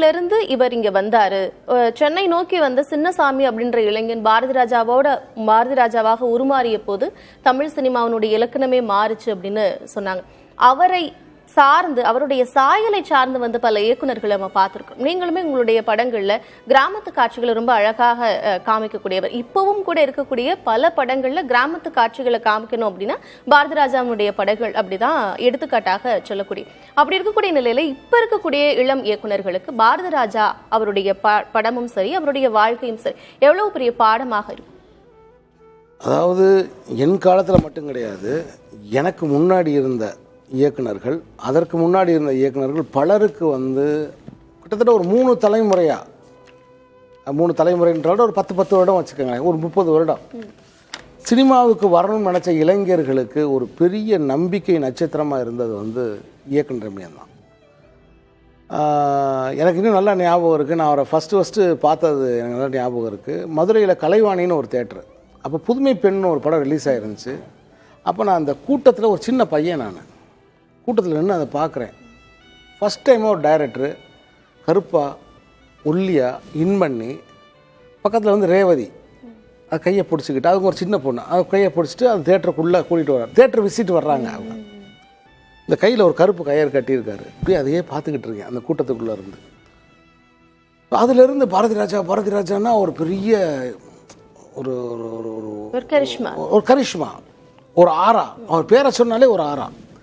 சென்னையிலிருந்து இவர் இங்க வந்தாரு. சென்னை நோக்கி வந்த சின்னசாமி அப்படின்ற இளைஞன் பாரதி ராஜாவாக உருமாறிய போது தமிழ் சினிமாவினுடைய இலக்கணமே மாறுச்சு அப்படின்னு சொன்னாங்க. அவரை சார்ந்து, அவருடைய சாயலை சார்ந்து வந்து பல இயக்குநர்களை நம்ம பார்த்திருக்கோம். நீங்களுமே உங்களுடைய படங்கள்ல கிராமத்து காட்சிகளை ரொம்ப அழகாக காமிக்கக்கூடியவர். இப்பவும் கூட இருக்கக்கூடிய பல படங்கள்ல கிராமத்து காட்சிகளை காமிக்கணும் அப்படின்னா பாரதி ராஜாவுடைய படங்கள் அப்படிதான் எடுத்துக்காட்டாக சொல்லக்கூடிய. அப்படி இருக்கக்கூடிய நிலையில இப்ப இருக்கக்கூடிய இளம் இயக்குநர்களுக்கு பாரதி ராஜா அவருடைய படமும் சரி, அவருடைய வாழ்க்கையும் சரி, எவ்வளவு பெரிய பாடமாக இருக்கும்? அதாவது என் காலத்தில் மட்டும் கிடையாது, எனக்கு முன்னாடி இருந்த இயக்குனர்கள், அதற்கு முன்னாடி இருந்த இயக்குனர்கள் பலருக்கு வந்து கிட்டத்தட்ட ஒரு 3 தலைமுறையாக, 3 தலைமுறைன்றாலும் ஒரு 10 வருடம் வச்சுக்கோங்க, ஒரு 30 வருடம் சினிமாவுக்கு வரணும்னு நினச்ச இளைஞர்களுக்கு ஒரு பெரிய நம்பிக்கை நட்சத்திரமாக இருந்தது வந்து இயக்குனர் ரம்யான் தான். எனக்கு இன்னும் நல்லா ஞாபகம் இருக்குது. நான் அவரை ஃபஸ்ட்டு பார்த்தது எனக்கு நல்லா ஞாபகம் இருக்குது. மதுரையில் கலைவாணின்னு ஒரு தேட்டரு, அப்போ புதுமை பெண்ணுன்னு ஒரு படம் ரிலீஸ் ஆகிருந்துச்சு. அப்போ நான் அந்த கூட்டத்தில் ஒரு சின்ன பையன், நான் கூட்டத்தில் நின்று அதை பார்க்குறேன். ஃபஸ்ட் டைமாக ஒரு டைரக்டரு கருப்பா, ஒல்லியா, இன்பண்ணி, பக்கத்தில் வந்து ரேவதி, அது கையை பிடிச்சிக்கிட்டு, அதுக்கு ஒரு சின்ன பொண்ணு, அது கையை பிடிச்சிட்டு அந்த தேட்டருக்குள்ளே கூட்டிகிட்டு வர்றாங்க. தேட்டர் விசிட் வர்றாங்க. அவங்க இந்த கையில் ஒரு கருப்பு கயிறு கட்டியிருக்காரு. இப்படியே அதையே பார்த்துக்கிட்டு இருக்கேன் அந்த கூட்டத்துக்குள்ளே இருந்து. அதிலிருந்து பாரதி ராஜான்னா ஒரு பெரிய ஒரு கரிஷ்மா, ஒரு ஆரா. அவர் பேரை சொன்னாலே ஒரு ஆரா.